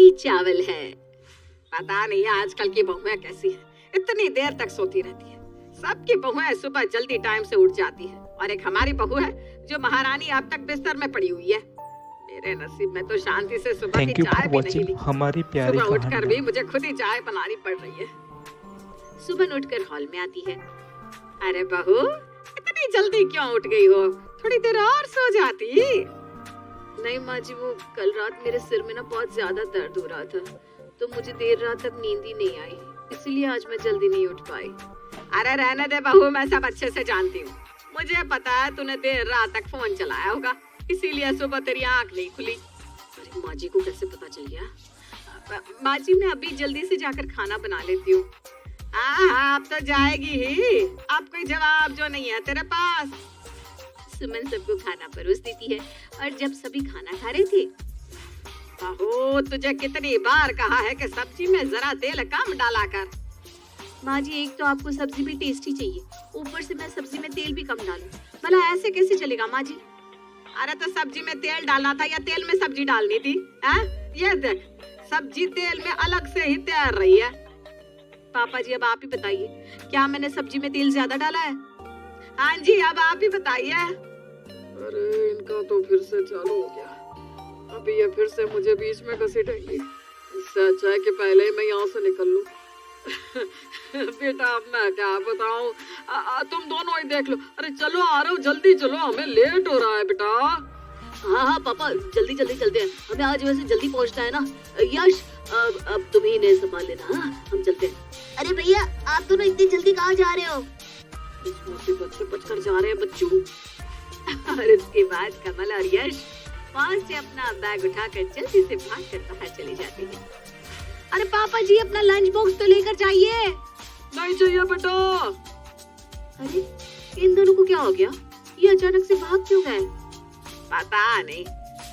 कढ़ी चावल है। पता नहीं आजकल की बहुएं कैसी है, इतनी देर तक सोती रहती है। सबकी बहुएं सुबह जल्दी टाइम से उठ जाती है और एक हमारी बहू है जो महारानी अब तक बिस्तर में पड़ी हुई है। मेरे नसीब में तो शांति से सुबह की चाय भी नहीं ली। हमारी प्यारी सुबह उठकर भी मुझे खुद ही चाय बनानी पड़ रही है। सुबह उठकर हॉल में आती है। अरे बहू, इतनी जल्दी क्यों उठ गई हो? थोड़ी देर और सो जाती। नहीं माँ जी, वो कल रात मेरे सिर में ना बहुत ज्यादा दर्द हो रहा था, तो मुझे देर रात तक नींद ही नहीं आई, इसलिए आज मैं जल्दी नहीं उठ पाई। अरे रहने दे बहू, मैं सब अच्छे से जानती हूँ। मुझे पता है तूने देर रात तक फोन चलाया होगा, इसीलिए सुबह तेरी आँख नहीं खुली। अरे माँ जी को कैसे पता चल गया? माँ जी मैं अभी जल्दी से जाकर खाना बना लेती हूँ। हाँ, अब तो जाएगी ही, अब कोई जवाब जो नहीं है तेरे पास। सुमन सबको खाना परोस देती है और जब सभी खाना खा रहे थे, बहू तुझे कितनी बार कहा है कि सब्जी में जरा तेल कम डाला कर। माँ जी, एक तो आपको सब्जी भी टेस्टी चाहिए, ऊपर से मैं सब्जी में तेल भी कम डालूं, भला ऐसे कैसे चलेगा माँ जी? अरे तो सब्जी में तेल डालना था या तेल में सब्जी डालनी थी? ये देख, सब्जी तेल में अलग से ही तैर रही है। पापा जी अब आप ही बताइए, क्या मैंने सब्जी में तेल ज्यादा डाला है? हाँ जी, अब आप ही बताइए। अरे इनका तो फिर से चालू हो गया, अभी ये फिर से मुझे बीच में घसीटेंगी। इससे अच्छा है कि पहले ही मैं यहाँ से निकल लूं। बेटा अब मैं क्या बताऊं, तुम दोनों ही देख लो। अरे चलो आ रहा हूँ, जल्दी चलो, हमें लेट हो रहा है बेटा। हाँ पापा, जल्दी जल्दी चलते हैं, हमें आज वैसे जल्दी पहुँचना है ना। यश अब तुम ही इन्हें संभाल लेना। हाँ हम चलते हैं। अरे भैया, आप दोनों इतनी जल्दी कहाँ जा रहे हो? इस मुसीबत से बचकर जा रहे हैं बच्चों। और उसके बाद कमल और यश वहाँ से अपना बैग उठाकर जल्दी से भागकर बाहर चले जाते हैं। अरे पापा जी, अपना लंच बॉक्स तो लेकर जाइए। नहीं चाहिए बेटा। अरे इन दोनों को क्या हो गया, ये अचानक से भाग क्यों गए? पता नहीं,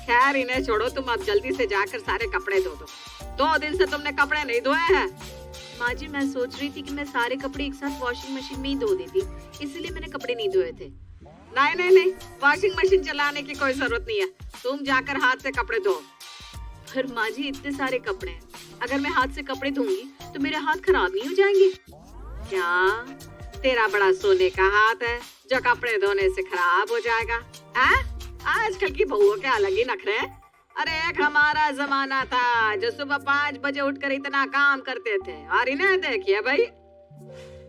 खैर इन्हें छोड़ो, तुम अब जल्दी से जाकर सारे कपड़े धो दो। 2 दिन से तुमने कपड़े नहीं धोए हैं। माँ जी मैं सोच रही थी कि मैं सारे कपड़े एक साथ वॉशिंग मशीन में ही धो देती, इसलिए मैंने कपड़े नहीं धोए थे। नहीं नहीं नहीं, वॉशिंग मशीन चलाने की कोई जरूरत नहीं है, तुम जाकर हाथ से कपड़े धो। पर माँ जी इतने सारे कपड़े हैं, अगर मैं हाथ से कपड़े धोऊंगी तो मेरे हाथ खराब नहीं हो जाएंगे क्या? तेरा बड़ा सोने का हाथ है जो कपड़े धोने से खराब हो जाएगा? आजकल की बहुओं के अलग ही नखरे हैं। अरे एक हमारा जमाना था जो सुबह 5 बजे उठकर इतना काम करते थे, और इन्हें देखिए भाई।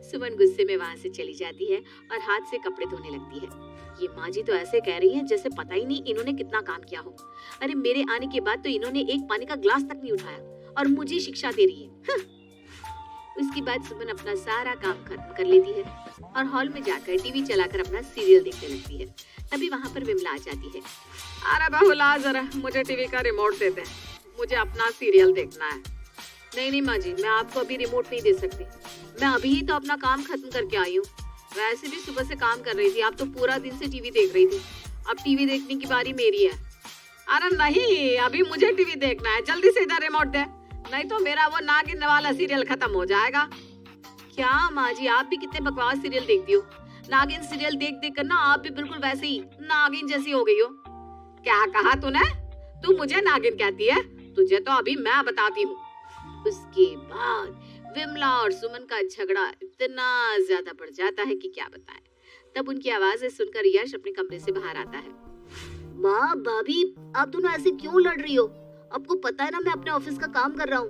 सुमन गुस्से में वहाँ से चली जाती है और हाथ से कपड़े धोने लगती है। ये माँ जी तो ऐसे कह रही है जैसे पता ही नहीं इन्होंने कितना काम किया हो। अरे मेरे आने के बाद तो इन्होंने एक पानी का ग्लास तक नहीं उठाया और मुझे शिक्षा दे रही है। उसके बाद सुमन अपना सारा काम खत्म कर लेती है और हॉल में जाकर टीवी चलाकर अपना सीरियल देखने लगती है। तभी वहाँ पर विमला आ जाती है। अरे बहू ला जरा, मुझे टीवी का रिमोट दे दे, मुझे अपना सीरियल देखना है। नहीं नहीं माँ जी, मैं आपको अभी रिमोट नहीं दे सकती, मैं अभी ही तो अपना काम खत्म करके आई हूँ। वैसे भी सुबह से काम कर रही थी, आप तो पूरा दिन से टीवी देख रही थी, अब टीवी देखने की बारी मेरी है। अरे नहीं, अभी मुझे टीवी देखना है, जल्दी से इधर रिमोट दे, नहीं तो मेरा वो नागिन वाला सीरियल खत्म हो जाएगा। क्या माँ जी, आप भी कितने बकवास सीरियल देखती हो। नागिन सीरियल देख देख कर ना आप भी बिल्कुल वैसे ही नागिन जैसी हो गई हो। क्या कहा तूने? तू मुझे नागिन कहती है? तुझे तो अभी मैं बताती हूँ। उसके बाद विमला और सुमन का झगड़ा इतना ज्यादा बढ़ जाता है कि क्या बताएं। तब उनकी आवाजें सुनकर यश अपने कमरे से बाहर आता है। माँ, भाभी, आप दोनों ऐसे क्यों लड़ रही हो? आपको पता है ना मैं अपने ऑफिस का काम कर रहा हूँ।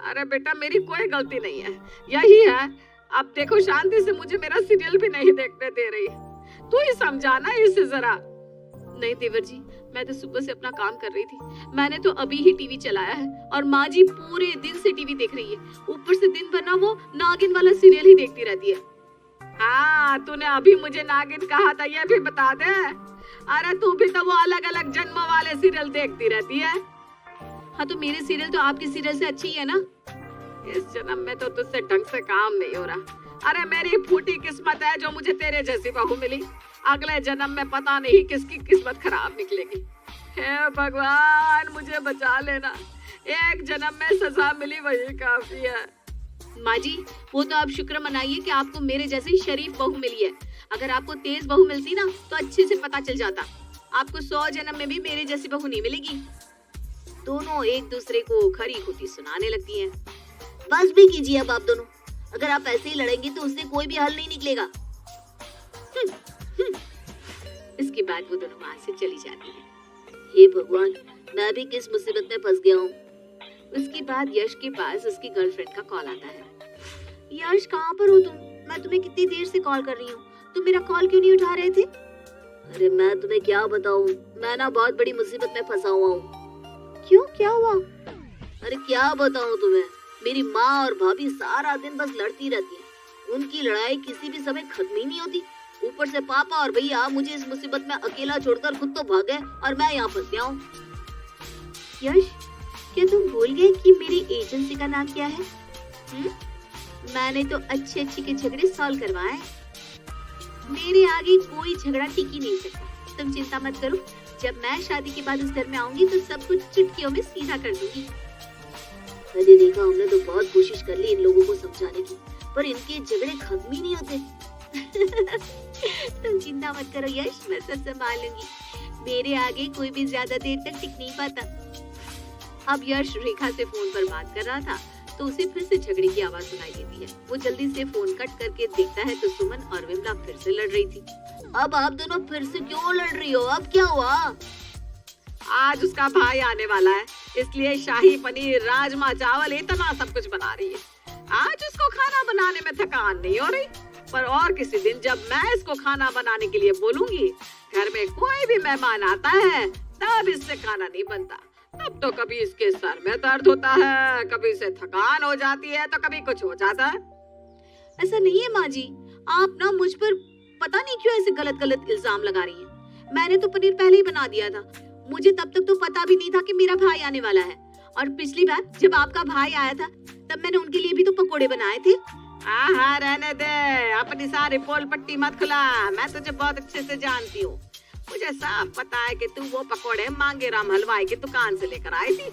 अरे बेटा, मेरी कोई गलती नहीं है, यही है। अब देखो, शांति से मुझे मेरा सीरियल भी नहीं देखने दे रही, तू ही समझाना इसे जरा। नहीं देवर जी, मैं तो सुबह से अपना काम कर रही थी, मैंने तो अभी ही टीवी चलाया है और माँ जी पूरे दिन से टीवी देख रही है, ऊपर से दिन भर ना वो नागिन वाला सीरियल ही देखती रहती है। हाँ, तूने अभी मुझे नागिन कहा था, ये भी बता दे। अरे तू भी तो वो अलग अलग जन्मों वाले सीरियल देखती रहती है। हाँ तो मेरे सीरियल तो आपके सीरियल से अच्छी है ना। इस जन्म में तो तुझसे ढंग से काम नहीं हो रहा। अरे मेरी फूटी किस्मत है जो मुझे तेरे जैसी बहू मिली, अगले जन्म में पता नहीं किसकी किस्मत खराब निकलेगी। हे भगवान, मुझे बचा लेना, एक जन्म में सजा मिली वही काफी है। माँ जी, वो तो आप शुक्र मनाइए कि आपको मेरे जैसी शरीफ बहू मिली है। अगर आपको तेज बहू मिलती ना तो अच्छे से पता चल जाता, आपको 100 जन्म में भी मेरे जैसी बहू नहीं मिलेगी। दोनों एक दूसरे को खरी खोटी सुनाने लगती हैं। बस भी कीजिए अब आप दोनों, अगर आप ऐसे ही लड़ेंगे तो उससे कोई भी हल नहीं निकलेगा। इसके बाद वो दोनों वहां से चली जाती है। हे भगवान, मैं भी किस मुसीबत में फंस गया हूँ। उसके बाद यश के पास उसकी गर्लफ्रेंड का कॉल आता है। यश, कहाँ पर हो तुम? मैं तुम्हें कितनी देर से कॉल कर रही हूँ, तुम मेरा कॉल क्यों नहीं उठा रहे थे? अरे मैं तुम्हें क्या बताऊँ, मैं ना बहुत बड़ी मुसीबत में फंसा हुआ हूँ। क्यों, क्या हुआ? अरे क्या बताऊँ तुम्हें, मेरी माँ और भाभी सारा दिन बस लड़ती रहती है। उनकी लड़ाई किसी भी समय खत्म ही नहीं होती। ऊपर से पापा और भैया मुझे इस मुसीबत में अकेला छोड़कर खुद तो भाग गए और मैं यहाँ फंस गया हूँ। यश, क्या तुम भूल गए कि मेरी एजेंसी का नाम क्या है? मैंने तो अच्छे के झगड़े सॉल्व करवाए। मेरे आगे कोई झगड़ा टिक ही नहीं सकता। तुम चिंता मत करो, जब मैं शादी के बाद उस घर में आऊंगी तो सब कुछ चुटकियों में सीधा कर दूंगी। अरे देखा, हमने तो बहुत कोशिश कर ली इन लोगों को समझाने की, पर इनके झगड़े खत्म ही नहीं होते। तुम चिंता मत करो यश, मैं सब संभाल लूंगी। मेरे आगे कोई भी ज्यादा देर तक टिक नहीं पाता। अब यश रेखा से फोन पर बात कर रहा था तो उसे फिर से झगड़े की आवाज सुनाई देती है। वो जल्दी से फोन कट करके देखता है तो सुमन और विमला फिर से लड़ रही थी। अब आप दोनों फिर से क्यों लड़ रही हो? अब क्या हुआ? आज उसका भाई आने वाला है, इसलिए शाही पनीर, राजमा चावल इतना सब कुछ बना रही है। आज उसको खाना बनाने में थकान नहीं हो रही, पर और किसी दिन जब मैं इसको खाना बनाने के लिए बोलूंगी, घर में कोई भी मेहमान आता है तब इससे खाना नहीं बनता। तब तो कभी इसके सर में दर्द होता है, कभी इसे थकान हो जाती है, तो कभी कुछ हो जाता है। ऐसा नहीं है माँ जी, आप ना मुझ पर पता नहीं क्यों ऐसे गलत गलत इल्जाम लगा रही हैं। मैंने तो पनीर पहले ही बना दिया था, मुझे तब तक तो पता भी नहीं था कि मेरा भाई आने वाला है। और पिछली बार जब आपका भाई आया था तब मैंने उनके लिए भी तो पकोड़े बनाए थे। हाँ, रहने दे, अपनी सारी पोल पट्टी मत खुला, मैं तुझे बहुत अच्छे से जानती हूँ। मुझे साफ पता है कि तू वो पकोड़े मांगे राम हलवाई की दुकान से लेकर आई थी,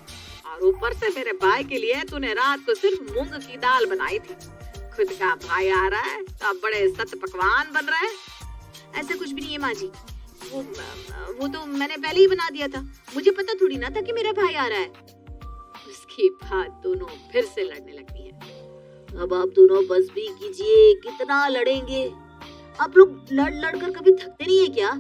और ऊपर से मेरे भाई के लिए तूने रात को सिर्फ मूंग की दाल बनाई थी। खुद का भाई आ रहा है तो अब बड़े सत पकवान बन रहे हैं। ऐसा कुछ भी नहीं है माँ जी, वो तो मैंने पहले ही बना दिया था, मुझे पता थोड़ी ना था कि मेरा भाई आ रहा है। उसके बाद दोनों फिर से लड़ने लगती हैं। अब आप दोनों बस भी कीजिए, कितना लड़ेंगे? आप लोग लड़ लड़ कर कभी थकते नहीं है क्या?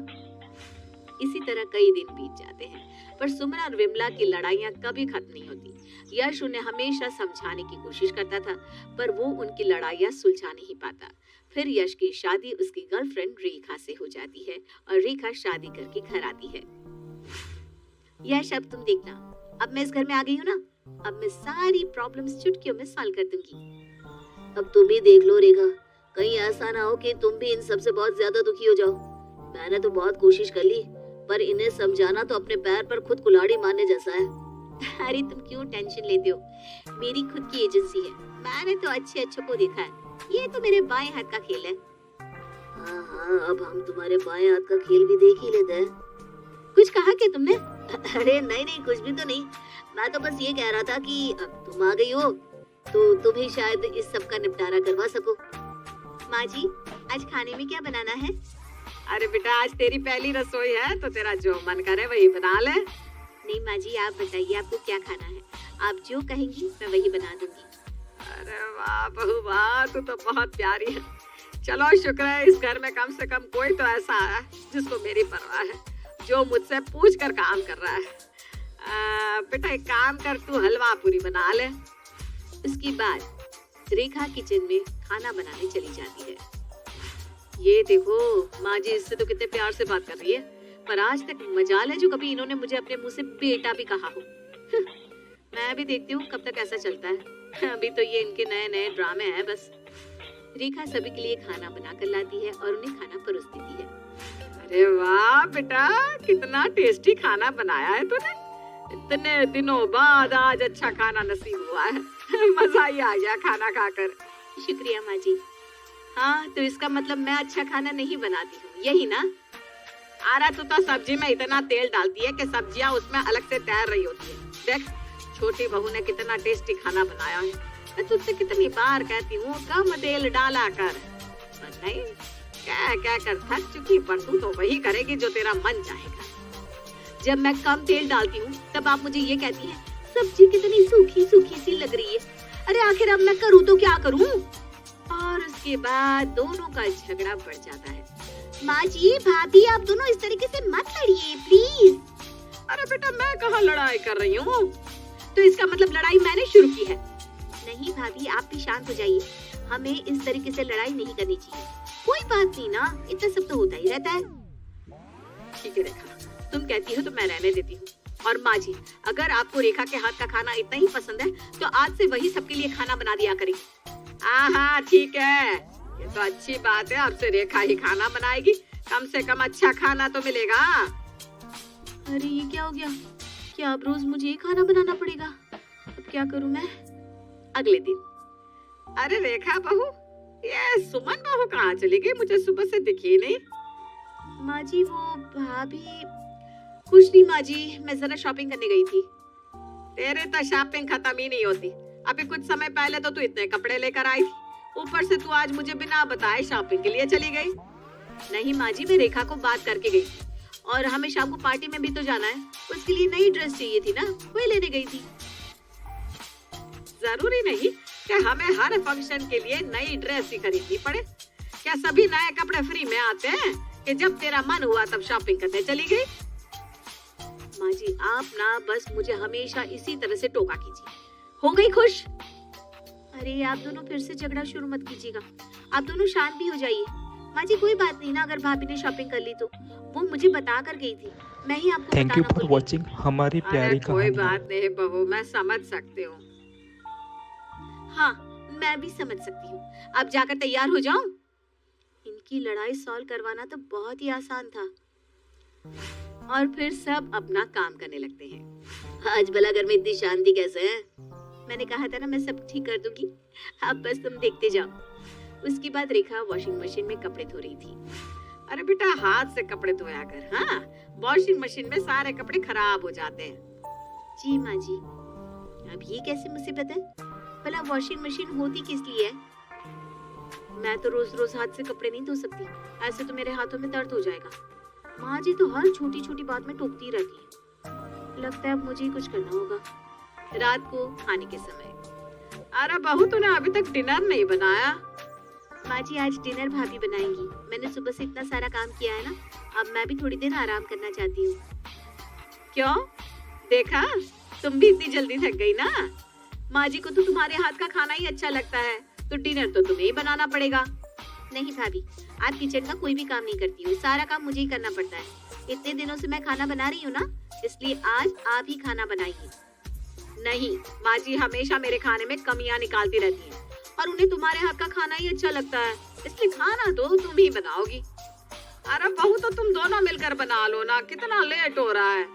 इसी तरह कई दिन बीत जाते हैं, पर सुमन और विमला की लड़ाइयाँ कभी खत्म नहीं होती। यश उन्हें हमेशा समझाने की कोशिश करता था, पर वो उनकी लड़ाइयाँ सुलझा नहीं पाता। फिर यश की शादी उसकी गर्लफ्रेंड रेखा से हो जाती है और रेखा शादी करके घर आती है। यश, अब तुम देखना, अब मैं इस घर में आ गई हूँ ना, अब मैं सारी प्रॉब्लम्स चुटकियों में सॉल्व कर दूंगी। अब तुम ही देख लो रेखा, कहीं ऐसा ना हो कि तुम भी इन सब से बहुत ज्यादा दुखी हो जाओ। मैंने तो बहुत कोशिश कर ली, पर इन्हें समझाना तो अपने पैर पर खुद कुल्हाड़ी मारने जैसा है। अरे तुम क्यों टेंशन लेते हो, मेरी खुद की एजेंसी है, मैंने तो अच्छे को देखा है, ये तो मेरे बाएं हाथ का खेल है। हाँ, अब हम तुम्हारे बाएं हाथ का खेल भी देख ही लेते हैं। कुछ कहा क्या तुमने? अरे नहीं, कुछ भी तो नहीं, मैं तो बस ये कह रहा था कि अब तुम आ गई हो तो तुम ही शायद इस सब का निपटारा करवा सको। माँ जी, आज खाने में क्या बनाना है? अरे बेटा, आज तेरी पहली रसोई है तो तेरा जो मन करे वही बना ले। नहीं माँ जी, आप बताइए आपको क्या खाना है, आप जो कहेंगी मैं वही बना दूंगी। अरे वाह बहू वाह, तू तो बहुत प्यारी है। चलो शुक्र है इस घर में कम से कम कोई तो ऐसा है जिसको मेरी परवाह है, जो मुझसे पूछ कर काम कर रहा है। बेटा एक काम कर, तू हलवा पूरी बना ले। उसके बाद रेखा किचन में खाना बनाने चली जाती है। ये देखो माँ जी, इससे तो कितने प्यार से बात कर रही है, पर आज तक मजाल है जो कभी इन्होंने मुझे अपने मुंह से बेटा भी कहा हो। मैं भी देखती हूँ कब तक ऐसा चलता है, अभी तो ये इनके नए नए ड्रामे हैं बस। रेखा सभी के लिए खाना बनाकर लाती है और उन्हें खाना परोस देती है। अरे वाह बेटा, कितना टेस्टी खाना बनाया है तूने, इतने दिनों बाद आज अच्छा खाना नसीब हुआ है। मजा ही आ गया खाना खाकर। शुक्रिया माँ जी। हाँ, तो इसका मतलब मैं अच्छा खाना नहीं बनाती हूँ, यही ना? आरा, तू तो सब्जी में इतना तेल डालती है कि सब्जियाँ उसमें अलग से तैर रही होती है। देख, छोटी बहू ने कितना टेस्टी खाना बनाया है, मैं तुझसे कितनी बार कहती हूँ कम तेल डाला कर, पर नहीं, क्या कर थक चुकी, पर तू तो वही करेगी जो तेरा मन चाहेगा। जब मैं कम तेल डालती हूँ तब आप मुझे ये कहती हैं सब्जी कितनी सूखी सूखी सी लग रही है। अरे आखिर अब मैं करूँ तो क्या करूँ? और उसके बाद दोनों का झगड़ा बढ़ जाता है। माँ जी, भाभी, आप दोनों इस तरीके से मत लड़िए प्लीज। अरे बेटा, मैं कहाँ लड़ाई कर रही हूँ? तो इसका मतलब लड़ाई मैंने शुरू की है। नहीं भाभी, आप भी शांत हो जाइए। हमें इस तरीके से लड़ाई नहीं करनी चाहिए। कोई बात नहीं ना, इतना सब तो होता ही रहता है। ठीक है रेखा, तुम कहती हो तो मैं रहने देती हूँ। और माँ जी, अगर आपको रेखा के हाथ का खाना इतना ही पसंद है तो आज से वही सबके लिए खाना बना दिया करेगी। हाँ ठीक है, ये तो अच्छी बात है। अब से रेखा ही खाना बनाएगी, कम से कम अच्छा खाना तो मिलेगा। अरे ये क्या हो गया? क्या अब रोज मुझे ही खाना बनाना पड़ेगा? अब क्या करूँ मैं? अगले दिन, अरे रेखा बहू, ये सुमन बहू कहाँ चली गई? मुझे सुबह से दिखी नहीं। माँ जी, वो भाभी। कुछ नहीं माँ जी, मैं जरा शॉपिंग करने गई थी। तेरे तो शॉपिंग खत्म ही नहीं होती। अभी कुछ समय पहले तो तू इतने कपड़े लेकर आई थी, ऊपर से तू आज मुझे बिना बताए शॉपिंग के लिए चली गई। नहीं माँ जी, मैं रेखा को बात करके गई थी और हमें शाम को पार्टी में भी तो जाना है। उसके लिए नई ड्रेस चाहिए थी ना, वही लेने गई थी। जरूरी नहीं कि हमें हर फंक्शन के लिए नई ड्रेस ही खरीदनी पड़े। क्या सभी नए कपड़े फ्री में आते हैं कि जब तेरा मन हुआ तब शॉपिंग करने चली गई? माँ जी, आप ना बस मुझे हमेशा इसी तरह से टोका कीजिए। हो गई खुश? अरे आप दोनों फिर से झगड़ा शुरू मत कीजिएगा। आप दोनों शांत भी हो जाइए। माँ जी, कोई बात नहीं ना, अगर भाभी ने शॉपिंग कर ली तो वो मुझे बता कर गई थी। मैं ही आपको थैंक यू फॉर वॉचिंग हमारी प्यारी कोई कहानी। बात नहीं बहू, मैं समझ सकती हूँ। हाँ, मैं भी समझ सकती हूँ। अब जाकर तैयार हो जाऊं? इनकी लड़ाई सॉल्व करवाना तो बहुत ही आसान था। और फिर सब अपना काम करने लगते हैं। आज भला घर में इतनी शांति कैसे है? मैंने कहा था ना, मैं सब ठीक कर दूंगी। अब बस तुम देखते जाओ। उसके बाद रेखा वॉशिंग मशीन में कपड़े धो रही थी। अरे बेटा, हाथ से कपड़े धोया कर। हाँ, वॉशिंग मशीन में सारे कपड़े खराब हो जाते हैं। जी माँ जी। अब ये कैसी मुसीबत है? भला वॉशिंग मशीन होती किस लिए है? मैं तो रोज रोज हाथ से कपड़े नहीं धो सकती, ऐसे तो मेरे हाथों में दर्द हो जाएगा। माँ जी तो हर छोटी छोटी बात में टोकती रहती है। लगता है अब मुझे ही कुछ करना होगा। रात को खाने के समय, अरे बहू, तूने अभी तक डिनर नहीं बनाया? माँ जी, आज डिनर भाभी बनाएंगी। मैंने सुबह से इतना सारा काम किया है ना, अब मैं भी थोड़ी देर आराम करना चाहती हूँ। क्यों? देखा, तुम भी इतनी जल्दी थक गई ना। माँ जी को तो तुम्हारे हाथ का खाना ही अच्छा लगता है, तो डिनर तो तुम्हें ही बनाना पड़ेगा। नहीं भाभी, आप किचन का कोई भी काम नहीं करती हो, सारा काम मुझे ही करना पड़ता है। इतने दिनों से मैं खाना बना रही हूँ ना, इसलिए आज आप ही खाना बनाइए। नहीं, माँ जी हमेशा मेरे खाने में कमियां निकालती रहती हैं और उन्हें तुम्हारे हाथ का खाना ही अच्छा लगता है, इसलिए खाना तो तुम ही बनाओगी। अरे बहू, तो तुम दोनों मिलकर बना लो ना, कितना लेट हो रहा है।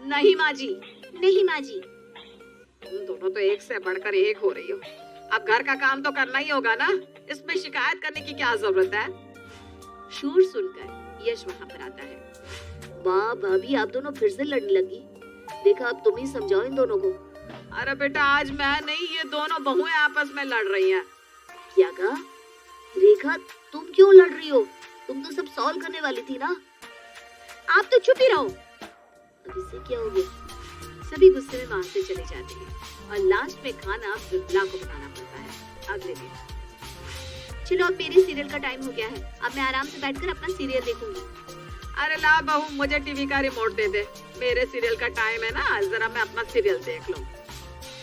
नहीं माँ जी। नहीं माँ जी। तुम दोनों तो एक से बढ़कर एक हो रही हो। अब घर का काम तो करना ही होगा ना, इसमें शिकायत करने की क्या जरूरत है? शोर सुनकर यश वहाँ पर आता है। वाह भाभी, आप दोनों फिर से लड़ने लगी। देखा, अब तुम ही समझाओ इन दोनों को। अरे बेटा, आज मैं नहीं, ये दोनों बहुएं आपस में लड़ रही हैं। क्या कहा? रेखा, तुम क्यों लड़ रही हो? तुम तो सब सॉल्व करने वाली थी ना। आप तो चुप ही रहो। अब इससे क्या हो गया? सभी गुस्से में वहां से चले जाते हैं और लास्ट में खाना मृदुला को बनाना पड़ता है। अगले दिन, चलो अब मेरे सीरियल का टाइम हो गया है, अब मैं आराम से बैठकर अपना सीरियल देखूंगी। अरे ला बहू, मुझे टीवी का रिमोट दे दे, मेरे सीरियल का टाइम है ना, जरा मैं अपना सीरियल देख लूं।